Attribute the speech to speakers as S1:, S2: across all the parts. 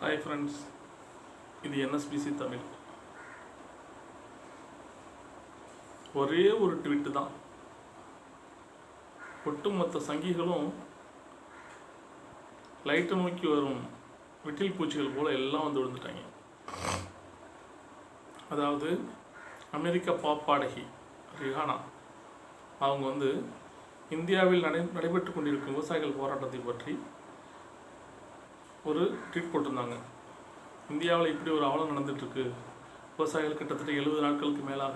S1: Hi friends, இது என்எஸ்பிசி தமிழ். ஒரே ஒரு ட்வீட்டு தான் ஒட்டுமொத்த சங்கிகளும் லைட்டை நோக்கி வரும் விட்டில் பூச்சிகள் போல் எல்லாம் வந்து விழுந்துட்டாங்க. அதாவது அமெரிக்க பாப் பாடகி ரிஹானா அவங்க வந்து இந்தியாவில் நடைபெற்று கொண்டிருக்கும் விவசாயிகள் போராட்டத்தை பற்றி ஒரு ட்வீட் போட்டிருந்தாங்க. இந்தியாவில் இப்படி ஒரு அவலம் நடந்துகிட்ருக்கு, விவசாயிகள் கிட்டத்தட்ட 70 நாட்களுக்கு மேலாக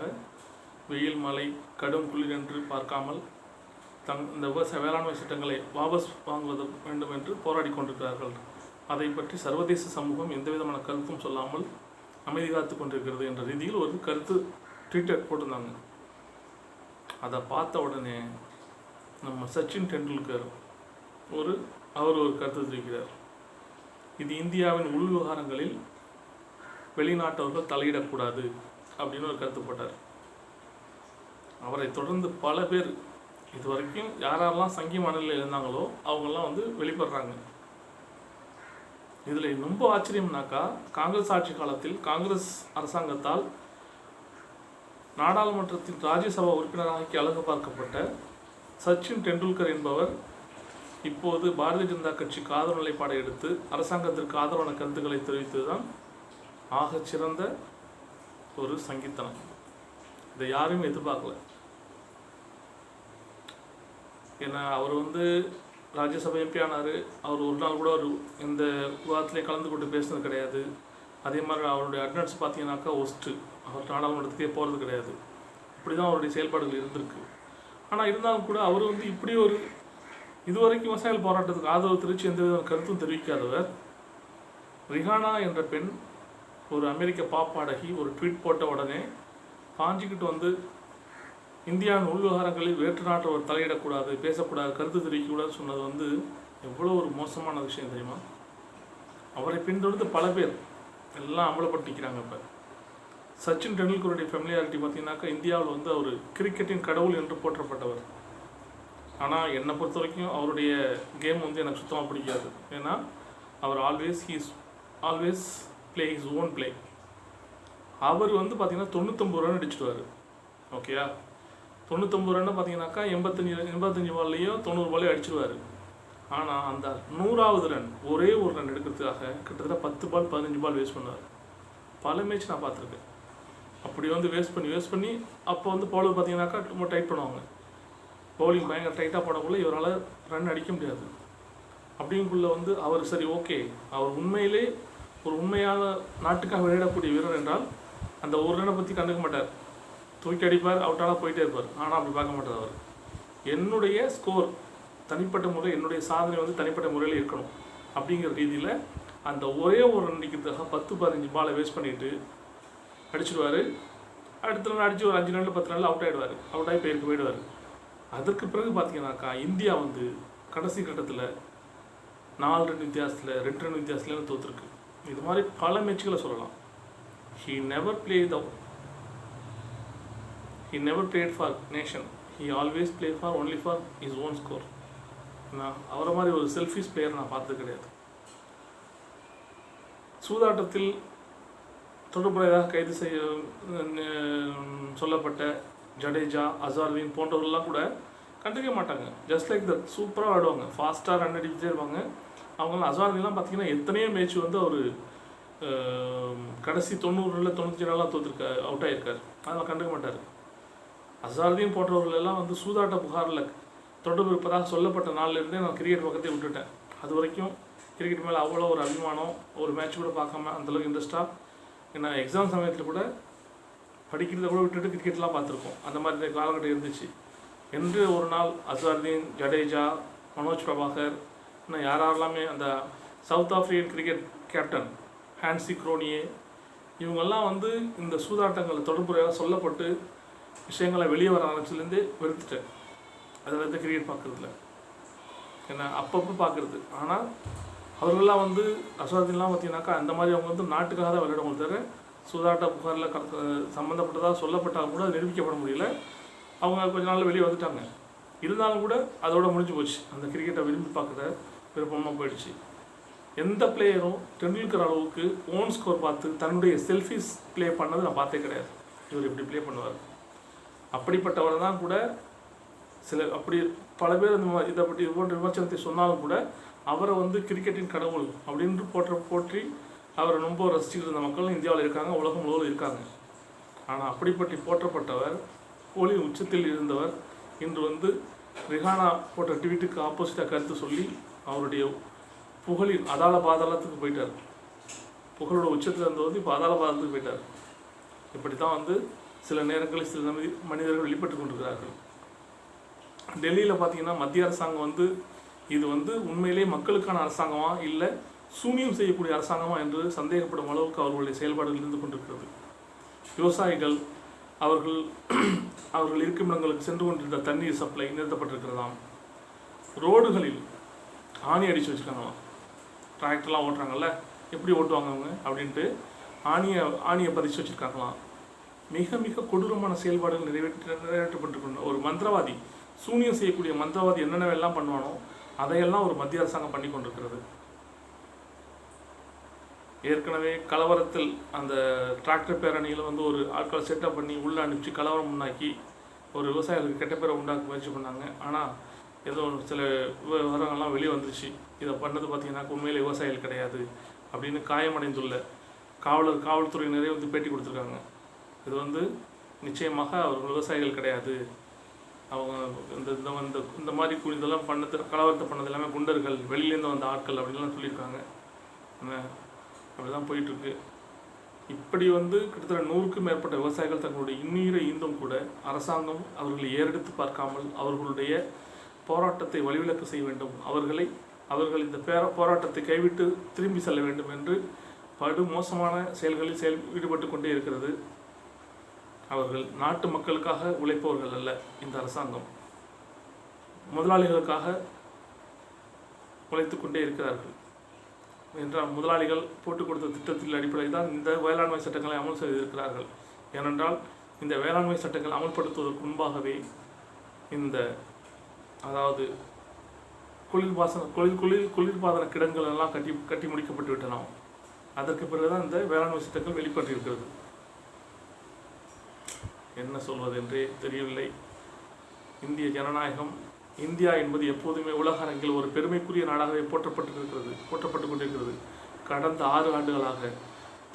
S1: வெயில் மழை கடும் குளிர் என்று பார்க்காமல் இந்த வேளாண்மை சட்டங்களை வாபஸ் வாங்குவது வேண்டும் என்று போராடி கொண்டிருக்கிறார்கள். அதை பற்றி சர்வதேச சமூகம் எந்த விதமான கருத்தும் சொல்லாமல் அமைதி காத்து கொண்டிருக்கிறது என்ற ரீதியில் ஒரு கருத்து ட்வீட்டர் போட்டிருந்தாங்க. அதை பார்த்த உடனே நம்ம சச்சின் டெண்டுல்கர் அவர் ஒரு கருத்து தெரிவிக்கிறார். இது இந்தியாவின் உள் விவகாரங்களில் வெளிநாட்டவர்கள் தலையிடக்கூடாது அப்படின்னு ஒரு கருத்து போட்டார். அவரை தொடர்ந்து பல பேர் இதுவரைக்கும் யாரெல்லாம் சங்கி மணலில் இருந்தாங்களோ அவங்கெல்லாம் வந்து வெளிப்படுறாங்க. இதில் ரொம்ப ஆச்சரியம்னாக்கா, காங்கிரஸ் ஆட்சி காலத்தில் காங்கிரஸ் அரசாங்கத்தால் நாடாளுமன்றத்தின் ராஜ்யசபா உறுப்பினராக அழகு பார்க்கப்பட்ட சச்சின் டெண்டுல்கர் என்பவர் இப்போது பாரதிய ஜனதா கட்சிக்கு ஆதரவு நிலைப்பாடை எடுத்து அரசாங்கத்திற்கு ஆதரவான கருத்துக்களை தெரிவித்ததுதான் ஆகச்சிறந்த ஒரு சங்கித்தனம். இதை யாரும் எதிர்பார்க்கல. ஏன்னா அவர் வந்து ராஜ்யசபா எம்பி ஆனார். அவர் ஒரு நாள் கூட ஒரு இந்த விவாதத்திலே கலந்து கொண்டு பேசுனது கிடையாது. அதே மாதிரி அவருடைய அட்டண்டன்ஸ் பார்த்தீங்கன்னாக்கா ஒஸ்ட்டு. அவர் நாடாளுமன்றத்துக்கே போகிறது கிடையாது. இப்படி தான் அவருடைய செயல்பாடுகள் இருந்திருக்கு. ஆனால் இருந்தாலும் கூட அவர் வந்து இப்படி ஒரு இதுவரைக்கும் விவசாயிகள் போராட்டத்துக்கு ஆதரவு தெரிவித்து எந்த வித கருத்தும் தெரிவிக்காதவர் ரிஹானா என்ற பெண், ஒரு அமெரிக்க பாப் பாடகி, ஒரு ட்வீட் போட்ட உடனே பாஞ்சிக்கிட்டு வந்து இந்தியாவின் உள் விவகாரங்களில் வேற்று நாட்டவர் தலையிடக்கூடாது, பேசக்கூடாது, கருத்து தெரிவிக்கக்கூடாதுன்னு சொன்னது வந்து எவ்வளோ ஒரு மோசமான விஷயம் தெரியுமா? அவரை பின்தொடர்ந்து பல பேர் எல்லாம் அமலப்படுத்திக்கிறாங்க. இப்போ சச்சின் டெண்டுல்கருடைய ஃபெமிலியாரிட்டி பார்த்தீங்கன்னாக்கா இந்தியாவில் வந்து அவர் கிரிக்கெட்டின் கடவுள் என்று போற்றப்பட்டவர். ஆனால் என்னை பொறுத்த வரைக்கும் அவருடைய கேம் வந்து எனக்கு சுத்தமாக பிடிக்காது. ஏன்னா அவர் always play his own play. அவர் வந்து பார்த்திங்கன்னா 99 ரன் அடிச்சிடுவார். ஓகேயா, 99 ரன்னு பார்த்தீங்கன்னாக்கா 85 பால்லையும் 90 பாலையும் அடிச்சிடுவார். ஆனால் அந்த 100வது ரன் ஒரே ஒரு ரன் எடுக்கிறதுக்காக கிட்டத்தட்ட 10 பால் 15 பால் வேஸ்ட் பண்ணுவார். பல மேட்ச் நான் பார்த்துருக்கேன். அப்படி வந்து வேஸ்ட் பண்ணி அப்போ வந்து பவுலர் பார்த்தீங்கன்னாக்கா ரொம்ப டைட் பண்ணுவாங்க. பவுலிங் பயங்கர டைட்டாக போடக்குள்ளே இவரால் ரன் அடிக்க முடியாது. அப்படிங்குள்ள வந்து அவர் சரி ஓகே, அவர் உண்மையிலே ஒரு உண்மையான நாட்டுக்காக விளையாடக்கூடிய வீரர் என்றால் அந்த ஒரு ரனை பற்றி கண்டுக்க மாட்டார். தூக்கி அடிப்பார், அவுட்டாலாக போயிட்டே இருப்பார். ஆனால் அப்படி பார்க்க மாட்டார். அவர் என்னுடைய ஸ்கோர் தனிப்பட்ட முறை, என்னுடைய சாதனை வந்து தனிப்பட்ட முறையில் இருக்கணும் அப்படிங்கிற ரீதியில் அந்த ஒரே ஒரு ரன் அடிக்கிறதுக்காக 10-15 பாலை வேஸ்ட் பண்ணிவிட்டு அடிச்சிடுவார். அடுத்த ரன் அடித்து ஒரு 5 ரனில் 10 ரனில் அவுட் ஆகி போயிடுவார். அதற்கு பிறகு பார்த்தீங்கன்னாக்கா இந்தியா வந்து கடைசி கட்டத்தில் 4 ரன் வித்தியாசத்தில் 2 ரன் வித்தியாசத்துலேருந்து தோற்றுருக்கு. இது மாதிரி பல மேட்சுகளை சொல்லலாம். He never played for nation. He always played only for his own score. நான் அவரை மாதிரி ஒரு செல்ஃபிஷ் பிளேயர் நான் பார்த்தது கிடையாது. சூதாட்டத்தில் தொடர்புடையதாக கைது சொல்லப்பட்ட ஜடேஜா, அசாருதீன் போன்றவர்கள்லாம் கூட கண்டுக்க மாட்டாங்க. ஜஸ்ட் லைக் தட் சூப்பராக ஆடுவாங்க, ஃபாஸ்ட்டாக ரன் அடிச்சுட்டே இருப்பாங்க. அவங்களாம் அசாருதீன்லாம் பார்த்தீங்கன்னா எத்தனையோ மேட்ச் வந்து அவர் கடைசி 90 95 ரன்லாம் அவுட் ஆகியிருக்கார். அதெல்லாம் கண்டுக்க மாட்டார். அசாருதீன் போன்றவர்களெல்லாம் வந்து சூதாட்ட புகாரில் தொடர்பு இருப்பதாக சொல்லப்பட்ட நாள்லேருந்தே நான் கிரிக்கெட் பக்கத்தை விட்டுட்டேன். அது வரைக்கும் கிரிக்கெட் மேலே அவ்வளோ ஒரு அபிமானம், ஒரு மேட்ச் கூட பார்க்காம அந்தளவுக்கு இன்ட்ரெஸ்ட்டாக, ஏன்னா எக்ஸாம் சமயத்தில் கூட படிக்கிறத கூட விட்டுட்டு கிரிக்கெட்லாம் பார்த்துருக்கோம். அந்த மாதிரி காலகட்டம் இருந்துச்சு. என்று ஒரு நாள் அசாருதீன், ஜடேஜா, மனோஜ் பிரபாகர், இன்னும் யாரெல்லாமே அந்த south African cricket captain Hansi குரோனியே, இவங்கெல்லாம் வந்து இந்த சூதாட்டங்கள் தொடர்புறையாக சொல்லப்பட்டு விஷயங்களை வெளியே வர ஆரம்பிச்சிலேருந்தே வெறுத்துட்டேன். அதில் வந்து கிரிக்கெட் பார்க்குறதுல ஏன்னா அப்பப்போ பார்க்குறது. ஆனால் அவர்கள்லாம் வந்து அசாருதீன்லாம் பார்த்தீங்கன்னாக்கா அந்த மாதிரி அவங்க வந்து நாட்டுக்காக தான் விளையாடுவாங்க தவிர சூதாட்ட புகாரில் சம்மந்தப்பட்டதாக சொல்லப்பட்டால் கூட நிரூபிக்கப்பட முடியல. அவங்க கொஞ்ச நாள் வெளியே வந்துட்டாங்க. இருந்தாலும் கூட அதோட முடிஞ்சு போச்சு. அந்த கிரிக்கெட்டை விரும்பி பார்க்குற விருப்பமாக போயிடுச்சு. எந்த பிளேயரும் டெண்டுல்கர் அளவுக்கு ஓன் ஸ்கோர் பார்த்து தன்னுடைய செல்ஃபிஸ் ப்ளே பண்ணது நான் பார்த்தே கிடையாது. இவர் இப்படி ப்ளே பண்ணுவார். அப்படிப்பட்டவர் தான் கூட அப்படி பல பேர் இந்த இதை பற்றி இது போன்ற விமர்சனத்தை சொன்னாலும் கூட அவரை கிரிக்கெட்டின் கடவுள் அப்படின்னு போற்றி அவரை ரொம்ப ரசிச்சுக்கிட்டு இருந்த மக்களும் இந்தியாவில் இருக்காங்க, உலகம் முழுவதும் இருக்காங்க. ஆனால் அப்படிப்பட்டு போற்றப்பட்டவர், கோலியின் உச்சத்தில் இருந்தவர், இன்று ரிஹானா போட்ட ட்வீட்டுக்கு ஆப்போசிட்டாக கருத்து சொல்லி அவருடைய புகழின் அதால பாதாளத்துக்கு போயிட்டார். புகழோட உச்சத்தில் இருந்தவர் இப்போ அதால பாதாளத்துக்கு போயிட்டார். இப்படி தான் சில நேரங்களில் சில மனிதர்கள் வெளிப்பட்டு கொண்டிருக்கிறார்கள். டெல்லியில் பார்த்தீங்கன்னா மத்திய அரசாங்கம் இது உண்மையிலே மக்களுக்கான அரசாங்கமா இல்லை சூனியம் செய்யக்கூடிய அரசாங்கமா என்று சந்தேகப்படும் அளவுக்கு அவர்களுடைய செயல்பாடுகள் இருந்து கொண்டிருக்கிறது. விவசாயிகள் அவர்கள் இருக்கும் இடங்களுக்கு சென்று கொண்டிருந்த தண்ணீர் சப்ளை நிறுத்தப்பட்டிருக்கிறதாம். ரோடுகளில் ஆணி அடித்து வச்சுருக்காங்களாம். டிராக்டர்லாம் ஓட்டுறாங்கல்ல, எப்படி ஓட்டுவாங்க அவங்க அப்படின்ட்டு ஆணியை பதிச்சு வச்சுருக்காங்களாம். மிக மிக கொடூரமான செயல்பாடுகள் நிறைவேற்றப்பட்டிருக்கின்றன. ஒரு மந்திரவாதி, சூனியம் செய்யக்கூடிய மந்திரவாதி என்னென்னவெல்லாம் பண்ணுவானோ அதையெல்லாம் ஒரு மத்திய அரசாங்கம் பண்ணி கொண்டிருக்கிறது. ஏற்கனவே கலவரத்தில் அந்த டிராக்டர் பேரணியில் ஒரு ஆட்கள் செட்டப் பண்ணி உள்ளே அனுப்பிச்சு கலவரம் உண்டாக்கி ஒரு விவசாயிகளுக்கு கெட்ட பேரை உண்டாக்க முயற்சி பண்ணாங்க. ஆனால் ஏதோ சில விவரங்கள்லாம் வெளியே வந்துருச்சு. இதை பண்ணது பார்த்திங்கன்னா உண்மையிலே விவசாயிகள் கிடையாது அப்படின்னு காயமடைந்துள்ள காவல்துறையினரே பேட்டி கொடுத்துருக்காங்க. இது நிச்சயமாக அவர்கள் விவசாயிகள் கிடையாது, அவங்க இந்த மாதிரி இதெல்லாம் பண்ணது, கலவரத்தை பண்ணது எல்லாமே குண்டர்கள், வெளியிலேருந்து வந்த ஆட்கள் அப்படின்லாம் சொல்லியிருக்காங்க. அப்படி தான் போயிட்டுருக்கு. இப்படி கிட்டத்தட்ட 100க்கும் மேற்பட்ட விவசாயிகள் தங்களுடைய இன்னுயிரை ஈந்தும் கூட அரசாங்கம் அவர்களை ஏறெடுத்து பார்க்காமல் அவர்களுடைய போராட்டத்தை வழிவிலக்கு செய்ய வேண்டும், அவர்கள் இந்த போராட்டத்தை கைவிட்டு திரும்பி செல்ல வேண்டும் என்று படு மோசமான செயல்களில் ஈடுபட்டு கொண்டே இருக்கிறது. அவர்கள் நாட்டு மக்களுக்காக உழைப்பவர்கள் அல்ல. இந்த அரசாங்கம் முதலாளிகளுக்காக உழைத்து கொண்டே இருக்கிறார்கள் என்றால் முதலாளிகள் போட்டுக் கொடுத்த திட்டத்தின் அடிப்படையில் தான் இந்த வேளாண்மை சட்டங்களை அமல் செய்திருக்கிறார்கள். ஏனென்றால் இந்த வேளாண்மை சட்டங்கள் அமல்படுத்துவதற்கு முன்பாகவே அதாவது குளிர்பாதன கிடங்குகள் எல்லாம் கட்டி முடிக்கப்பட்டு விட்டன. அதற்கு பிறகுதான் இந்த வேளாண்மை சட்டங்கள் வெளிப்பட்டிருக்கிறது. என்ன சொல்வது என்றே தெரியவில்லை. இந்திய ஜனநாயகம், இந்தியா என்பது எப்போதுமே உலக அரங்கில் ஒரு பெருமைக்குரிய நாடாகவே போற்றப்பட்டு கொண்டிருக்கிறது. கடந்த 6 ஆண்டுகளாக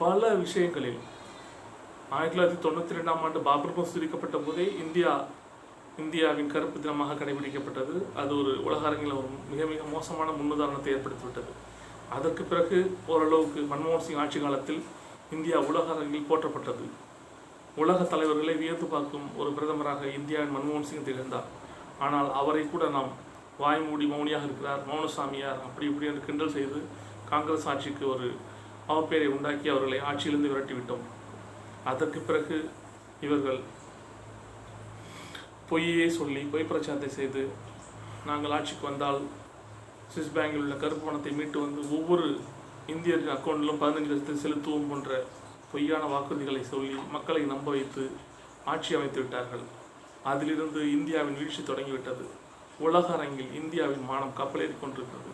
S1: பல விஷயங்களில் 1992ஆம் ஆண்டு பாபர் மசூதி இடிக்கப்பட்ட போதே இந்தியாவின் கருப்பு தினமாக கடைபிடிக்கப்பட்டது. அது ஒரு உலக அரங்கில் ஒரு மிக மிக மோசமான முன்னுதாரணத்தை ஏற்படுத்திவிட்டது. அதற்கு பிறகு ஓரளவுக்கு மன்மோகன் சிங் ஆட்சி காலத்தில் இந்தியா உலக அரங்கில் போற்றப்பட்டது. உலக தலைவர்களை வியந்து பார்க்கும் ஒரு பிரதமராக இந்தியாவின் மன்மோகன் சிங் திகழ்ந்தார். ஆனால் அவரை கூட நாம் வாய்மூடி மௌனியாக இருக்கிறார், மௌனசாமியார் அப்படி இப்படி என்று கிண்டல் செய்து காங்கிரஸ் ஆட்சிக்கு ஒரு அவப்பெயரை உண்டாக்கி அவர்களை ஆட்சியிலிருந்து விரட்டிவிட்டோம். அதற்கு பிறகு இவர்கள் பொய்யே சொல்லி பொய் பிரச்சாரத்தை செய்து நாங்கள் ஆட்சிக்கு வந்தால் சுவிஸ் பேங்கில் உள்ள கருப்பு பணத்தை மீட்டு ஒவ்வொரு இந்தியரின் அக்கௌண்ட்டிலும் 15 லட்சத்தை செலுத்துவோம் போன்ற பொய்யான வாக்குறுதிகளை சொல்லி மக்களை நம்ப வைத்து ஆட்சி அமைத்து விட்டார்கள். அதிலிருந்து இந்தியாவின் வீழ்ச்சி தொடங்கிவிட்டது. உலக அரங்கில் இந்தியாவின் மானம் கப்பலேறி கொண்டிருக்கிறது.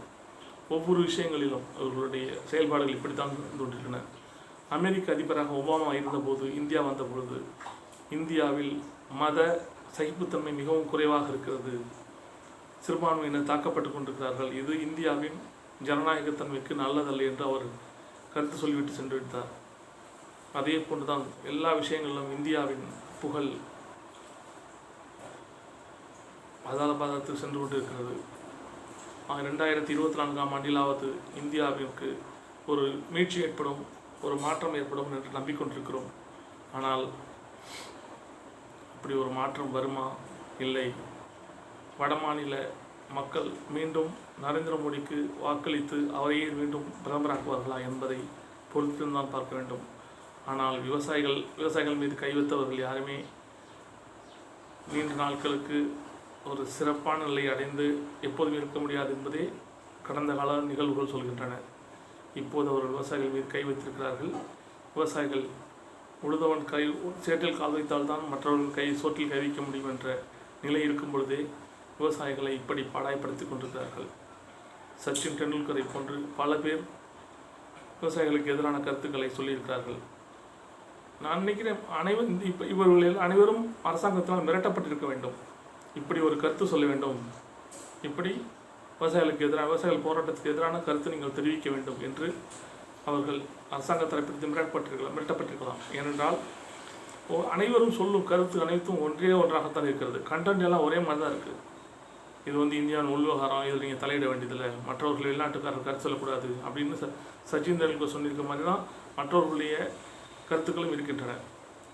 S1: ஒவ்வொரு விஷயங்களிலும் அவர்களுடைய செயல்பாடுகள் இப்படித்தான் இருந்து கொண்டிருக்கின்றன. அமெரிக்க அதிபராக ஒபாமா இருந்தபோது இந்தியா வந்த பொழுது இந்தியாவில் மத சகிப்புத்தன்மை மிகவும் குறைவாக இருக்கிறது, சிறுபான்மையினர் தாக்கப்பட்டு கொண்டிருக்கிறார்கள், இது இந்தியாவின் ஜனநாயகத்தன்மைக்கு நல்லதல்ல என்று அவர் கருத்து சொல்லிவிட்டு சென்று விட்டார். அதே போன்றுதான் எல்லா விஷயங்களிலும் இந்தியாவின் புகழ் பாதாளத்துக்கு சென்று கொண்டிருக்கிறது. 2024ஆம் ஆண்டிலாவது இந்தியாவிற்கு ஒரு மீட்சி ஏற்படும், ஒரு மாற்றம் ஏற்படும் என்று நம்பிக்கொண்டிருக்கிறோம். ஆனால் அப்படி ஒரு மாற்றம் வருமா? இல்லை. வடமாநில மக்கள் மீண்டும் நரேந்திர மோடிக்கு வாக்களித்து அவரையே மீண்டும் பிரதமராக்குவார்களா என்பதை பொறுத்திருந்தான் பார்க்க வேண்டும். ஆனால் விவசாயிகள் மீது கை வைத்தவர்கள் யாருமே நீண்ட நாட்களுக்கு ஒரு சிறப்பான நிலையை அடைந்து எப்போதும் இருக்க முடியாது என்பதே கடந்த கால நிகழ்வுகள் சொல்கின்றன. இப்போது அவர்கள் விவசாயிகள் மீது கை வைத்திருக்கிறார்கள். விவசாயிகள் உழுதவன் சேற்றில் கால் வைத்தால்தான் மற்றவர்கள் சோற்றில் கை வைக்க முடியும் என்ற நிலை இருக்கும் பொழுதே விவசாயிகளை இப்படி பாடாய்படுத்தி கொண்டிருக்கிறார்கள். சச்சின் டெண்டுல்கரை போன்று பல பேர் விவசாயிகளுக்கு எதிரான கருத்துக்களை சொல்லியிருக்கிறார்கள். நான் நினைக்கிறேன் இவர்கள் அனைவரும் அரசாங்கத்தினால் மிரட்டப்பட்டிருக்க வேண்டும். இப்படி ஒரு கருத்து சொல்ல வேண்டும், இப்படி விவசாயிகள் போராட்டத்துக்கு எதிரான கருத்து நீங்கள் தெரிவிக்க வேண்டும் என்று அவர்கள் அரசாங்க தரப்பிற்கு மிரட்டப்பட்டிருக்கலாம். ஏனென்றால் அனைவரும் சொல்லும் கருத்து அனைத்தும் ஒன்றாகத்தான் இருக்கிறது. கண்டென்ட் எல்லாம் ஒரே மாதிரி தான் இருக்குது. இது இந்தியாவின் உள்விவகாரம், இதில் நீங்கள் தலையிட வேண்டியதில்லை, மற்றவர்கள் வெளிநாட்டுக்காரர் கருத்து சொல்லக்கூடாது அப்படின்னு சச்சின் டெண்டுல்கர் சொல்லியிருக்க மாதிரி தான் மற்றவர்களுடைய கருத்துக்களும் இருக்கின்றன.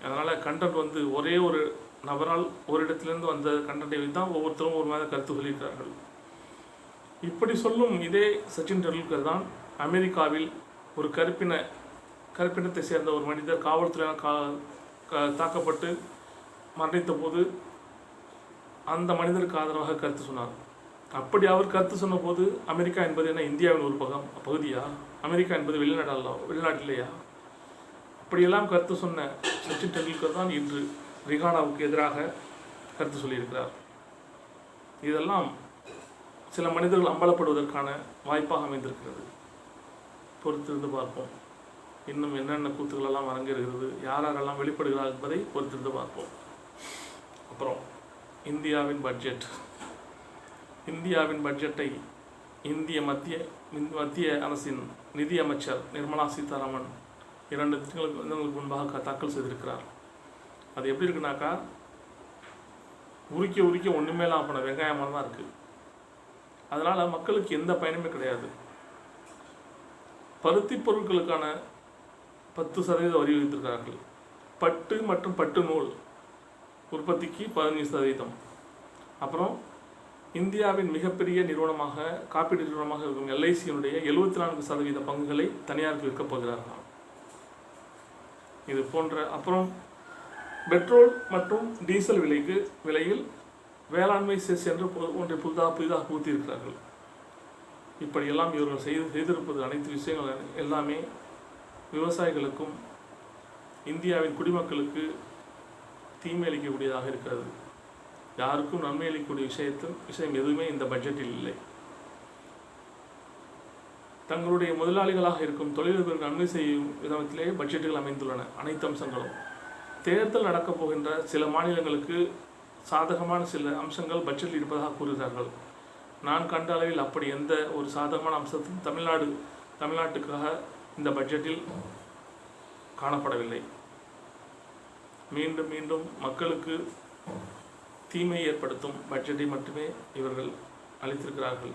S1: அதனால் கண்டென்ட் ஒரே ஒரு நபரால் ஒரு இடத்துலேருந்து வந்த கண்டென்ட்டை வைத்து தான் ஒவ்வொருத்தரும் ஒரு மாதிரி கருத்து சொல்லியிருக்கிறார்கள். இப்படி சொல்லும் இதே சச்சின் டெண்டுல்கர் தான் அமெரிக்காவில் ஒரு கருப்பினத்தை சேர்ந்த ஒரு மனிதர் காவல்துறையால் தாக்கப்பட்டு மரணித்த போது அந்த மனிதருக்கு ஆதரவாக கருத்து சொன்னார். அப்படி அவர் கருத்து சொன்ன போது அமெரிக்கா என்பது என்ன இந்தியாவின் ஒரு பகுதியா? அமெரிக்கா என்பது வெளிநாட்டிலேயா? அப்படியெல்லாம் கருத்து சொன்ன சச்சின் டெண்டுல்கர் தான் இன்று ரிஹானாவுக்கு எதிராக கருத்து சொல்லியிருக்கிறார். இதெல்லாம் சில மனிதர்கள் அம்பலப்படுவதற்கான வாய்ப்பாக அமைந்திருக்கிறது. பொறுத்திருந்து பார்ப்போம். இன்னும் என்னென்ன கூத்துக்களெல்லாம் அரங்கேறுகிறது, யாரெல்லாம் வெளிப்படுகிறார் என்பதை பொறுத்திருந்து பார்ப்போம். அப்புறம் இந்தியாவின் பட்ஜெட்டை இந்திய மத்திய அரசின் நிதி அமைச்சர் நிர்மலா சீதாராமன் 2 தினங்களுக்கு முன்பாக தாக்கல் செய்திருக்கிறார். அது எப்படி இருக்குனாக்கா, உரிக்க ஒன்றுமேலாம் பண்ண வெங்காயமாக தான் இருக்குது. அதனால் மக்களுக்கு எந்த பயனுமே கிடையாது. பருத்தி பொருட்களுக்கான 10% வரி விதித்திருக்கிறார்கள். பட்டு மற்றும் பட்டு நூல் உற்பத்திக்கு 15%. அப்புறம் இந்தியாவின் மிகப்பெரிய காப்பீடு நிறுவனமாக இருக்கும் LICயினுடைய 74% பங்குகளை தனியாருக்கு விற்கப் போகிறார்களாம். இது போன்ற அப்புறம் பெட்ரோல் மற்றும் டீசல் விலையில் வேளாண்மை செஸ் என்று ஒன்றை புதிதாக புகுத்தியிருக்கிறார்கள். இப்படியெல்லாம் இவர்கள் செய்திருப்பது அனைத்து விஷயங்கள் எல்லாமே விவசாயிகளுக்கும் இந்தியாவின் குடிமக்களுக்கு தீமை அளிக்கக்கூடியதாக இருக்கிறது. யாருக்கும் நன்மை அளிக்கக்கூடிய விஷயம் எதுவுமே இந்த பட்ஜெட்டில் இல்லை. தங்களுடைய முதலாளிகளாக இருக்கும் தொழிலதிபர்கள் நன்மை செய்யும் விதத்திலே பட்ஜெட்டுகள் அமைந்துள்ளன. அனைத்து அம்சங்களும் தேர்தல் நடக்கப் போகின்ற சில மாநிலங்களுக்கு சாதகமான சில அம்சங்கள் பட்ஜெட்டில் இருப்பதாக கூறுகிறார்கள். நான் கண்ட அளவில் அப்படி எந்த ஒரு சாதகமான அம்சத்தையும் தமிழ்நாட்டுக்காக இந்த பட்ஜெட்டில் காணப்படவில்லை. மீண்டும் மீண்டும் மக்களுக்கு தீமை ஏற்படுத்தும் பட்ஜெட்டை மட்டுமே இவர்கள் அளித்திருக்கிறார்கள்.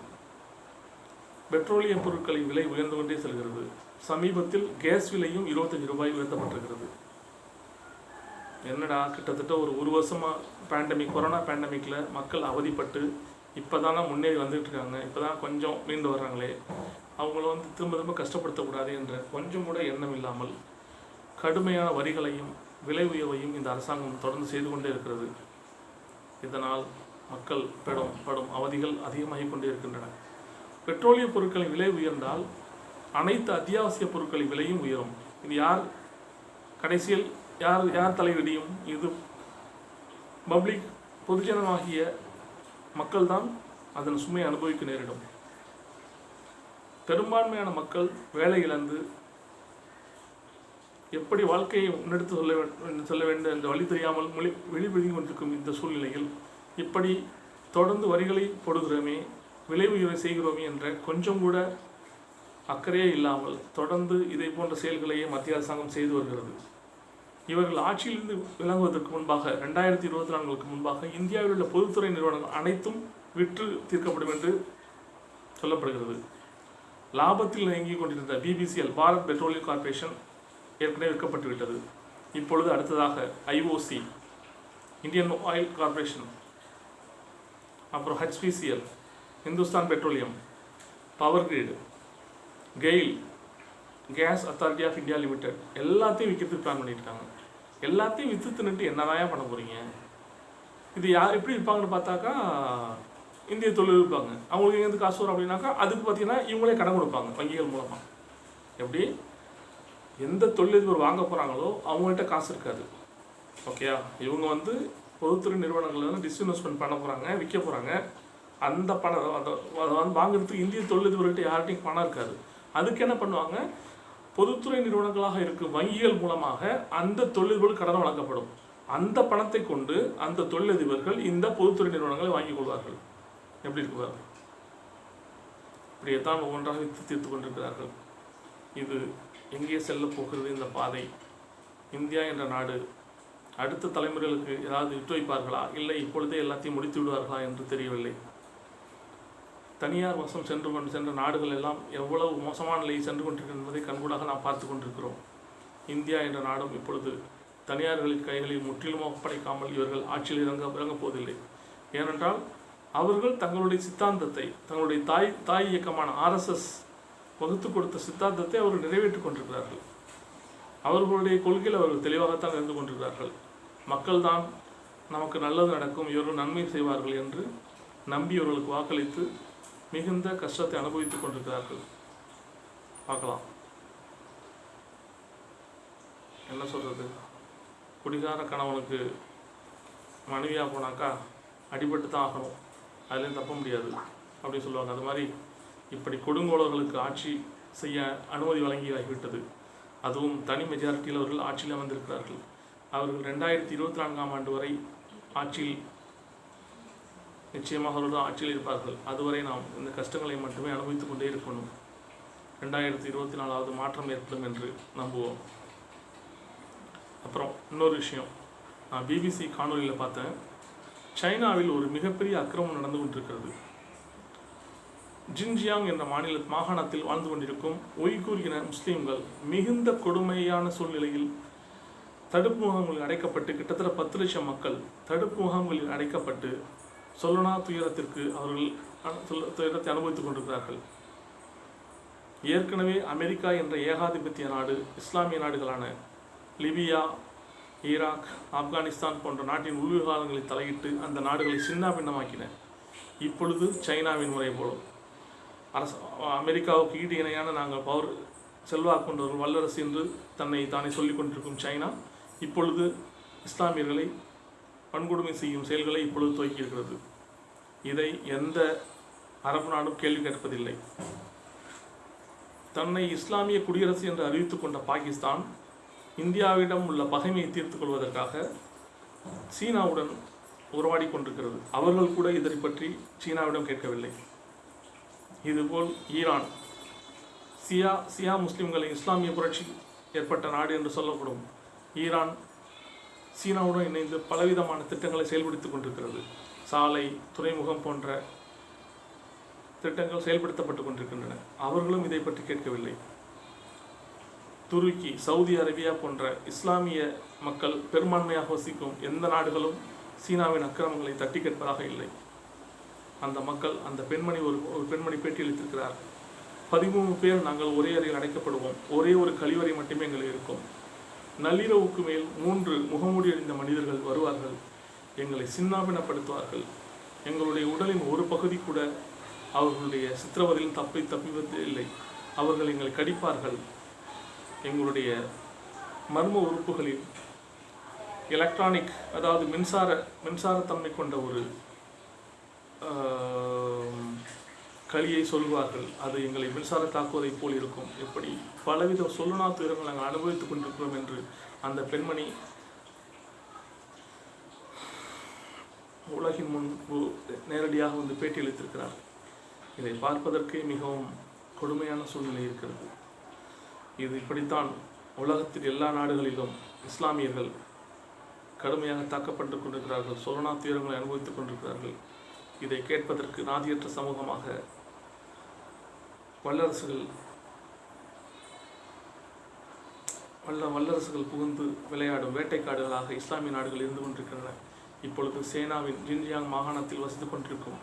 S1: பெட்ரோலிய பொருட்களின் விலை உயர்ந்து கொண்டே செல்கிறது. சமீபத்தில் கேஸ் விலையும் 25 ரூபாய் உயர்த்தப்பட்டிருக்கிறது. என்னடா, கிட்டத்தட்ட ஒரு வருஷமாக கொரோனா பேண்டமிக்கில் மக்கள் அவதிப்பட்டு இப்போ தானே முன்னேறி வந்துட்டு இருக்காங்க, இப்போ தான் கொஞ்சம் மீண்டு வர்றாங்களே, அவங்கள திரும்ப கஷ்டப்படுத்தக்கூடாது என்ற கொஞ்சம் கூட எண்ணம் இல்லாமல் கடுமையான வரிகளையும் விலை உயர்வையும் இந்த அரசாங்கம் தொடர்ந்து செய்து கொண்டே இருக்கிறது. இதனால் மக்கள் படும் அவதிகள் அதிகமாகிக் கொண்டே இருக்கின்றன. பெட்ரோலிய பொருட்களின் விலை உயர்ந்தால் அனைத்து அத்தியாவசிய பொருட்களின் விலையும் உயரும். இது கடைசியில் யார் தலையிடியும்? இது பொதுஜனமாகிய மக்கள் தான் அதன் சுமையை அனுபவிக்க நேரிடும். பெரும்பான்மையான மக்கள் வேலை இழந்து எப்படி வாழ்க்கையை முன்னெடுத்து சொல்ல வேண்டும் என்ற வழி தெரியாமல் வெளிப்படுத்தி கொண்டிருக்கும் இந்த சூழ்நிலையில் இப்படி தொடர்ந்து வரிகளை போடுகிறோமே, விலை உயர்வை செய்கிறோமே என்ற கொஞ்சம் கூட அக்கறையே இல்லாமல் தொடர்ந்து இதை போன்ற செயல்களையே மத்திய அரசாங்கம் செய்து வருகிறது. இவர்கள் ஆட்சியிலிருந்து விளங்குவதற்கு முன்பாக 2024க்கு முன்பாக இந்தியாவில் உள்ள பொதுத்துறை நிறுவனங்கள் அனைத்தும் விற்று தீர்க்கப்படும் என்று சொல்லப்படுகிறது. லாபத்தில் இயங்கிக் கொண்டிருந்த BPCL பாரத் பெட்ரோலியம் கார்ப்பரேஷன் ஏற்கனவே விற்கப்பட்டுவிட்டது. இப்பொழுது அடுத்ததாக IOC இந்தியன் ஆயில் கார்ப்பரேஷன், அப்புறம் HPCL Hindustan petroleum, power grid, GAIL, gas authority of India limited எல்லாத்தையும் விற்கிறதுக்கு பிளான் பண்ணியிருக்காங்க. எல்லாத்தையும் விற்று தின்னுட்டு என்னதான் பண்ண போகிறீங்க? இது எப்படி இருப்பாங்கன்னு பார்த்தாக்கா இந்திய தொழில் இருப்பாங்க. அவங்களுக்கு எங்கேருந்து காசு வரும் அப்படின்னாக்கா அதுக்கு பார்த்தீங்கன்னா இவங்களே கடன் கொடுப்பாங்க வங்கிகள் மூலமாக. எப்படி எந்த தொழிலதிபர் வாங்க போகிறாங்களோ அவங்கள்ட்ட காசு இருக்காது. ஓகேயா? இவங்க பொதுத்துறை நிறுவனங்கள் டிஸ்இன்வெஸ்ட்மெண்ட் பண்ண போகிறாங்க, விற்க போகிறாங்க. அந்த பணம் அதை வாங்குறதுக்கு இந்திய தொழிலதிபர்கள்ட்ட யார்கிட்டையும் பணம் இருக்காது. அதுக்கு என்ன பண்ணுவாங்க, பொதுத்துறை நிறுவனங்களாக இருக்கும் வங்கிகள் மூலமாக அந்த தொழில்கள் கடன் வழங்கப்படும். அந்த பணத்தை கொண்டு அந்த தொழிலதிபர்கள் இந்த பொதுத்துறை நிறுவனங்களை வாங்கிக் கொள்வார்கள். எப்படி இருக்குவார்கள்? இப்படியே தான் ஒவ்வொன்றாக தீர்த்து கொண்டிருக்கிறார்கள். இது எங்கே செல்ல போகிறது இந்த பாதை? இந்தியா என்ற நாடு அடுத்த தலைமுறைகளுக்கு ஏதாவது விட்டு வைப்பார்களா, இல்லை இப்பொழுதே எல்லாத்தையும் முடித்து விடுவார்களா என்று தெரியவில்லை. தனியார் வசம் சென்ற நாடுகள் எல்லாம் எவ்வளவு மோசமான நிலையை சென்று கொண்டிருக்கிறது என்பதை கண்கூடாக நாம் பார்த்து கொண்டிருக்கிறோம். இந்தியா என்ற நாடும் இப்பொழுது தனியார்களின் கைகளில் முற்றிலும் ஒப்படைக்காமல் இவர்கள் ஆட்சியில் இறங்கப் போவதில்லை. ஏனென்றால் அவர்கள் தங்களுடைய சித்தாந்தத்தை, தங்களுடைய தாய் இயக்கமான RSS வகுத்து கொடுத்த சித்தாந்தத்தை அவர்கள் நிறைவேற்றிக் கொண்டிருக்கிறார்கள். அவர்களுடைய கொள்கையில் அவர்கள் தெளிவாகத்தான் இருந்து கொண்டிருக்கிறார்கள். மக்கள் தான் நமக்கு நல்லது நடக்கும், இவர்கள் நன்மை செய்வார்கள் என்று நம்பி இவர்களுக்கு வாக்களித்து மிகுந்த கஷ்டத்தை அனுபவித்துக் கொண்டிருக்கிறார்கள். பார்க்கலாம் என்ன சொல்கிறது. குடிகார கணவனுக்கு மனைவியாக போனாக்கா அடிபட்டு தான் ஆகணும், அதுலேயும் தப்ப முடியாது அப்படின்னு சொல்லுவாங்க. அது மாதிரி இப்படி கொடுங்கோளர்களுக்கு ஆட்சி செய்ய அனுமதி வழங்கியாகிவிட்டது. அதுவும் தனி மெஜாரிட்டியில் அவர்கள் ஆட்சியில் அமர்ந்திருக்கிறார்கள். அவர்கள் 2024ஆம் ஆண்டு வரை ஆட்சியில் நிச்சயமாக அவர்கள் ஆட்சியில் இருப்பார்கள். அதுவரை நாம் இந்த கஷ்டங்களை மட்டுமே அனுபவித்துக் கொண்டே இருக்கணும். 2024 மாற்றம் ஏற்படும் என்று நம்புவோம். அப்புறம் இன்னொரு விஷயம், நான் BBC காணொலியில் பார்த்தேன். சைனாவில் ஒரு மிகப்பெரிய அக்கிரமம் நடந்து கொண்டிருக்கிறது. ஜின்ஜியாங் என்ற மாகாணத்தில் வாழ்ந்து கொண்டிருக்கும் உய்கூர் இன முஸ்லீம்கள் மிகுந்த கொடுமையான சூழ்நிலையில் தடுப்பு முகாம்களில் அடைக்கப்பட்டு, கிட்டத்தட்ட 10 லட்சம் மக்கள் தடுப்பு முகாம்களில் அடைக்கப்பட்டு சொல்லனா துயரத்திற்கு அவர்கள் துயரத்தை அனுபவித்துக் கொண்டிருக்கிறார்கள். ஏற்கனவே அமெரிக்கா என்ற ஏகாதிபத்திய நாடு இஸ்லாமிய நாடுகளான லிபியா, ஈராக், ஆப்கானிஸ்தான் போன்ற நாட்டின் உள்விவகாரங்களை தலையிட்டு அந்த நாடுகளை சின்ன பின்னமாக்கின. இப்பொழுது சைனாவின் முறை போலும் அமெரிக்காவுக்கு ஈடு இணையான நாங்கள் செல்வாக்கு கொண்டவர்கள் வல்லரசு என்று தானே சொல்லிக் கொண்டிருக்கும் சைனா இப்பொழுது இஸ்லாமியர்களை வன்கொடுமை செய்யும் செயல்களை இப்பொழுது துவக்கியிருக்கிறது. இதை எந்த அரபு நாடும் கேள்வி கேட்பதில்லை. தன்னை இஸ்லாமிய குடியரசு என்று அறிவித்துக் கொண்ட பாகிஸ்தான் இந்தியாவிடம் உள்ள பகைமையை தீர்த்துக் கொள்வதற்காக சீனாவுடன் உறவாடி கொண்டிருக்கிறது. அவர்கள் கூட இதை பற்றி சீனாவிடம் கேட்கவில்லை. இதுபோல் ஈரான், சியா முஸ்லிம்களின் இஸ்லாமிய புரட்சி ஏற்பட்ட நாடு என்று சொல்லப்படும் ஈரான் சீனாவுடன் இணைந்து பலவிதமான திட்டங்களை செயல்படுத்திக் கொண்டிருக்கிறது. சாலை, துறைமுகம் போன்ற திட்டங்கள் செயல்படுத்தப்பட்டு கொண்டிருக்கின்றன. அவர்களும் இதை பற்றி கேட்கவில்லை. துருக்கி, சவுதி அரேபியா போன்ற இஸ்லாமிய மக்கள் பெரும்பான்மையாக வசிக்கும் எந்த நாடுகளும் சீனாவின் அக்கிரமங்களை தட்டி கேட்பதாக இல்லை. அந்த மக்கள், அந்த பெண்மணி ஒரு பெண்மணி பேட்டியளித்திருக்கிறார். 13 பேர் நாங்கள் ஒரே அறையில் அடைக்கப்படுவோம், ஒரே ஒரு கழிவறை மட்டுமே எங்களுக்கு இருக்கும். நள்ளிரவுக்கு மேல் 3 முகமூடி அணிந்த மனிதர்கள் வருவார்கள், எங்களை சின்னாபின்னப்படுத்துவார்கள். எங்களுடைய உடலின் ஒரு பகுதி கூட அவர்களுடைய சித்திரவதையில் தப்பிவது இல்லை. அவர்கள் எங்களை கடிப்பார்கள். எங்களுடைய மர்ம உறுப்புகளில் எலக்ட்ரானிக், அதாவது மின்சாரத்தன்மை கொண்ட ஒரு களியை சொல்வார்கள். அது எங்களை மின்சார தாக்குவதைப் போல் இருக்கும். எப்படி பலவித சொல்லனா துயரங்கள் நாங்கள் அனுபவித்துக் கொண்டிருக்கிறோம் என்று அந்த பெண்மணி உலகின் முன்பு நேரடியாக வந்து பேட்டியளித்திருக்கிறார். இதை பார்ப்பதற்கே மிகவும் கொடுமையான சூழ்நிலை இருக்கிறது. இது இப்படித்தான் உலகத்தில் எல்லா நாடுகளிலும் இஸ்லாமியர்கள் கடுமையாக தாக்கப்பட்டு கொண்டிருக்கிறார்கள், சொல்லனா துயரங்களை அனுபவித்துக் கொண்டிருக்கிறார்கள். இதை கேட்பதற்கு நாதியற்ற சமூகமாக வல்லரசுகள் புகுந்து விளையாடும் வேட்டைக்காடுகளாக இஸ்லாமிய நாடுகள் இருந்து கொண்டிருக்கின்றன. இப்பொழுது சேனாவின் ஜின்ஜியாங் மாகாணத்தில் வசித்துக் கொண்டிருக்கும்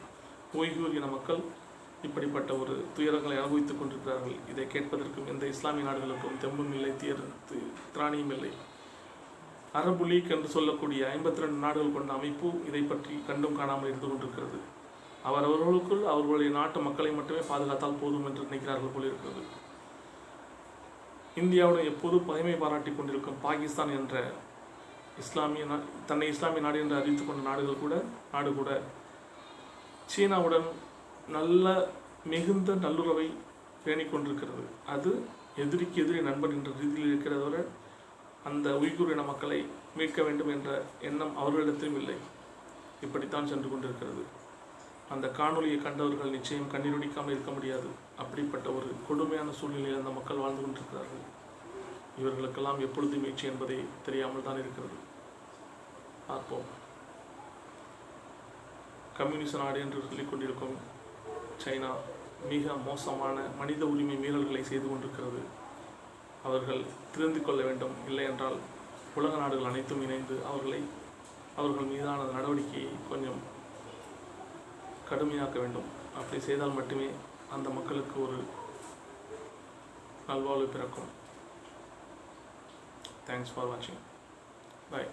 S1: உய்கூர் இன மக்கள் இப்படிப்பட்ட ஒரு துயரங்களை அனுபவித்துக் கொண்டிருக்கிறார்கள். இதை கேட்பதற்கும் எந்த இஸ்லாமிய நாடுகளுக்கும் தெம்பும் இல்லை, திராணியும் இல்லை. அரபு லீக் என்று சொல்லக்கூடிய 52 நாடுகள் கொண்ட அமைப்பு இதை பற்றி கண்டும் காணாமல் இருந்து கொண்டிருக்கிறது. அவரவர்களுக்குள் அவர்களுடைய நாட்டு மக்களை மட்டுமே பாதுகாத்தால் போதும் என்று நினைக்கிறார்கள் போல் இருக்கிறது. இந்தியாவுடன் எப்போது பகைமை பாராட்டி கொண்டிருக்கும் பாகிஸ்தான் என்ற தன்னை இஸ்லாமிய நாடு என்று அறிவித்துக் கொண்ட நாடு கூட சீனாவுடன் நல்ல மிகுந்த நல்லுறவை பேணிக் கொண்டிருக்கிறது. அது எதிரிக்கு எதிரி நண்பன் என்ற ரீதியில் இருக்கிறதோட அந்த உய்குர் இன மக்களை மீட்க வேண்டும் என்ற எண்ணம் அவர்களிடத்திலும் இல்லை. இப்படித்தான் சென்று கொண்டிருக்கிறது. அந்த காணொலியை கண்டவர்கள் நிச்சயம் கண்ணீரொடிக்காமல் இருக்க முடியாது. அப்படிப்பட்ட ஒரு கொடுமையான சூழ்நிலையில் அந்த மக்கள் வாழ்ந்து கொண்டிருக்கிறார்கள். இவர்களுக்கெல்லாம் எப்பொழுது மீட்சி என்பதை தெரியாமல் தான் இருக்கிறது. பார்ப்போம். கம்யூனிச நாடு என்று சொல்லிக் கொண்டிருக்கும் சைனா மிக மோசமான மனித உரிமை மீறல்களை செய்து கொண்டிருக்கிறது. அவர்கள் தெரிந்து கொள்ள வேண்டும். இல்லை என்றால் உலக நாடுகள் அனைத்தும் இணைந்து அவர்கள் மீதான நடவடிக்கையை கொஞ்சம் கடுமையாக்க வேண்டும். அப்படி செய்தால் மட்டுமே அந்த மக்களுக்கு ஒரு நல்வாழ்வு பிறக்கும். தேங்க்ஸ் ஃபார் வாட்சிங். பாய்.